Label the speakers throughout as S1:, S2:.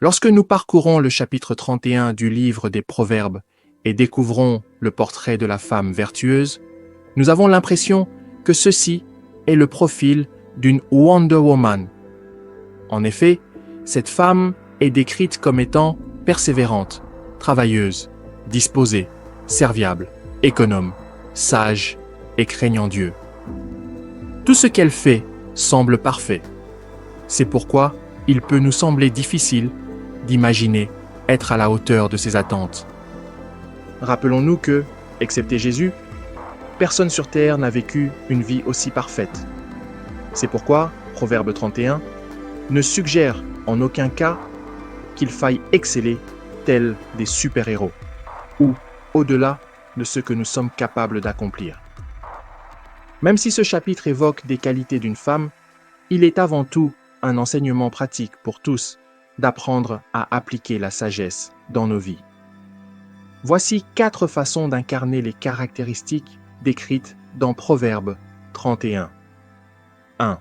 S1: Lorsque nous parcourons le chapitre 31 du livre des Proverbes et découvrons le portrait de la femme vertueuse, nous avons l'impression que ceci est le profil d'une Wonder Woman. En effet, cette femme est décrite comme étant persévérante, travailleuse, disposée, serviable, économe, sage et craignant Dieu. Tout ce qu'elle fait semble parfait. C'est pourquoi il peut nous sembler difficile d'imaginer être à la hauteur de ses attentes. Rappelons-nous que, excepté Jésus, personne sur terre n'a vécu une vie aussi parfaite. C'est pourquoi Proverbe 31 ne suggère en aucun cas qu'il faille exceller tels des super-héros ou au-delà de ce que nous sommes capables d'accomplir. Même si ce chapitre évoque des qualités d'une femme, il est avant tout un enseignement pratique pour tous d'apprendre à appliquer la sagesse dans nos vies. Voici 4 façons d'incarner les caractéristiques décrites dans Proverbe 31. 1.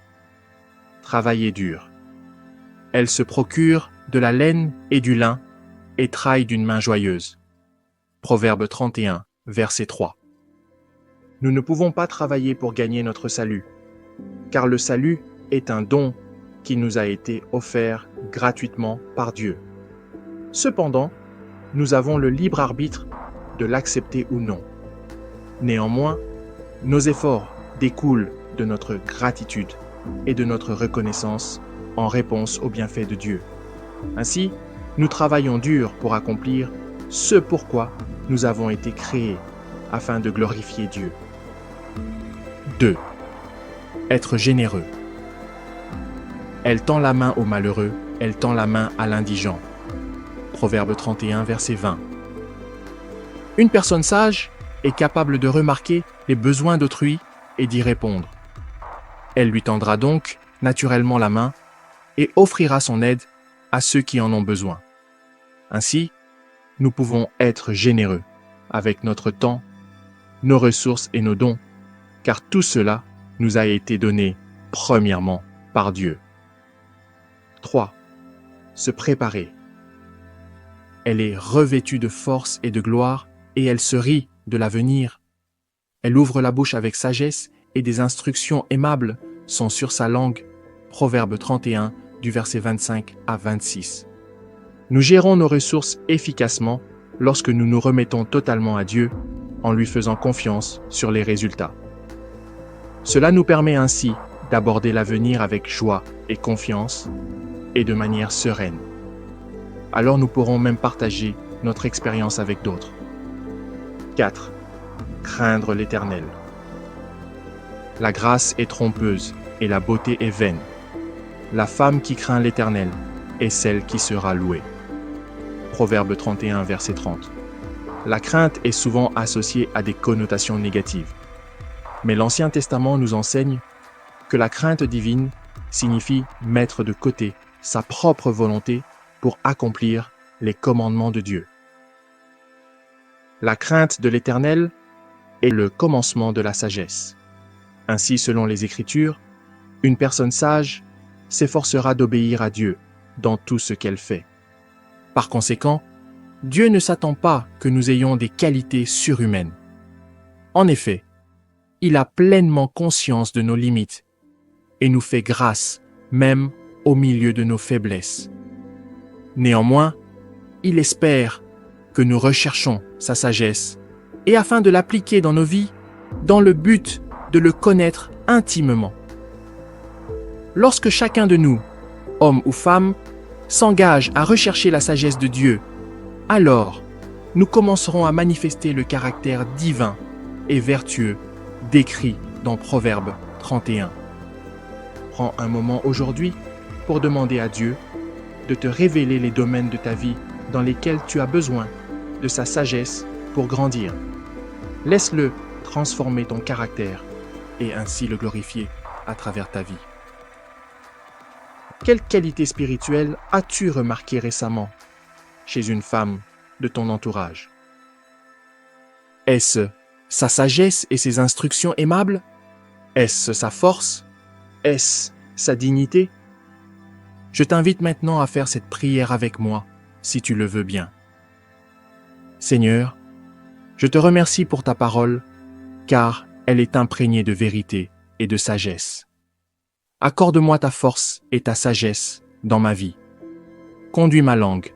S1: Travailler dur. Elle se procure de la laine et du lin et travaille d'une main joyeuse. Proverbe 31, verset 3. Nous ne pouvons pas travailler pour gagner notre salut, car le salut est un don qui nous a été offert gratuitement par Dieu. Cependant, nous avons le libre arbitre de l'accepter ou non. Néanmoins, nos efforts découlent de notre gratitude et de notre reconnaissance en réponse aux bienfaits de Dieu. Ainsi, nous travaillons dur pour accomplir ce pourquoi nous avons été créés, afin de glorifier Dieu. 2. Être généreux. Elle tend la main au malheureux, elle tend la main à l'indigent. Proverbe 31, verset 20. Une personne sage est capable de remarquer les besoins d'autrui et d'y répondre. Elle lui tendra donc naturellement la main et offrira son aide à ceux qui en ont besoin. Ainsi, nous pouvons être généreux avec notre temps, nos ressources et nos dons, car tout cela nous a été donné premièrement par Dieu. 3. Se préparer. Elle est revêtue de force et de gloire et elle se rit de l'avenir. Elle ouvre la bouche avec sagesse et des instructions aimables sont sur sa langue. Proverbe 31, du verset 25 à 26. Nous gérons nos ressources efficacement lorsque nous nous remettons totalement à Dieu en lui faisant confiance sur les résultats. Cela nous permet ainsi d'aborder l'avenir avec joie et confiance et de manière sereine. Alors nous pourrons même partager notre expérience avec d'autres. 4. Craindre l'Éternel. La grâce est trompeuse et la beauté est vaine. La femme qui craint l'Éternel est celle qui sera louée. Proverbe 31, verset 30. La crainte est souvent associée à des connotations négatives. Mais l'Ancien Testament nous enseigne que la crainte divine signifie mettre de côté sa propre volonté pour accomplir les commandements de Dieu. La crainte de l'Éternel est le commencement de la sagesse. Ainsi, selon les Écritures, une personne sage s'efforcera d'obéir à Dieu dans tout ce qu'elle fait. Par conséquent, Dieu ne s'attend pas que nous ayons des qualités surhumaines. En effet, il a pleinement conscience de nos limites et nous fait grâce même au milieu de nos faiblesses. Néanmoins, il espère que nous recherchons sa sagesse et afin de l'appliquer dans nos vies, dans le but de le connaître intimement. Lorsque chacun de nous, homme ou femme, s'engage à rechercher la sagesse de Dieu, alors nous commencerons à manifester le caractère divin et vertueux décrit dans Proverbe 31. Prends un moment aujourd'hui pour demander à Dieu de te révéler les domaines de ta vie dans lesquels tu as besoin de sa sagesse pour grandir. Laisse-le transformer ton caractère et ainsi le glorifier à travers ta vie. Quelle qualité spirituelle as-tu remarqué récemment chez une femme de ton entourage? Est-ce sa sagesse et ses instructions aimables? Est-ce sa force? Est-ce sa dignité? Je t'invite maintenant à faire cette prière avec moi, si tu le veux bien. Seigneur, je te remercie pour ta parole, car elle est imprégnée de vérité et de sagesse. Accorde-moi ta force et ta sagesse dans ma vie. Conduis ma langue,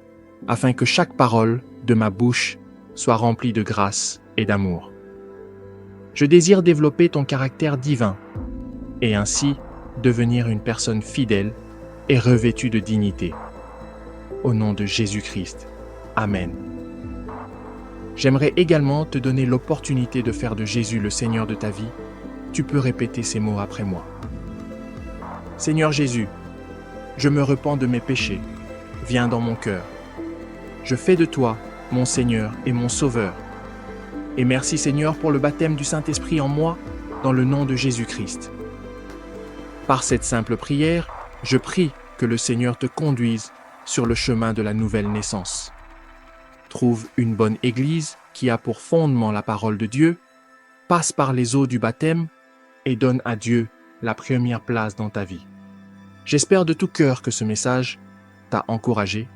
S1: afin que chaque parole de ma bouche soit remplie de grâce et d'amour. Je désire développer ton caractère divin, et ainsi devenir une personne fidèle et revêtue de dignité. Au nom de Jésus-Christ. Amen. J'aimerais également te donner l'opportunité de faire de Jésus le Seigneur de ta vie. Tu peux répéter ces mots après moi. Seigneur Jésus, je me repens de mes péchés. Viens dans mon cœur. Je fais de toi mon Seigneur et mon Sauveur. Et merci Seigneur pour le baptême du Saint-Esprit en moi, dans le nom de Jésus-Christ. Par cette simple prière, je prie que le Seigneur te conduise sur le chemin de la nouvelle naissance. Trouve une bonne église qui a pour fondement la parole de Dieu, passe par les eaux du baptême et donne à Dieu la première place dans ta vie. J'espère de tout cœur que ce message t'a encouragé.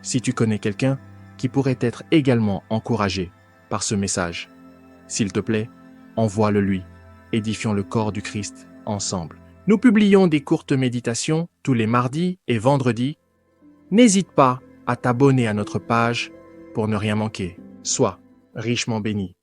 S1: Si tu connais quelqu'un qui pourrait être également encouragé par ce message, s'il te plaît, envoie-le lui. Édifions le corps du Christ ensemble. Nous publions des courtes méditations tous les mardis et vendredis. N'hésite pas à t'abonner à notre page pour ne rien manquer. Sois richement béni.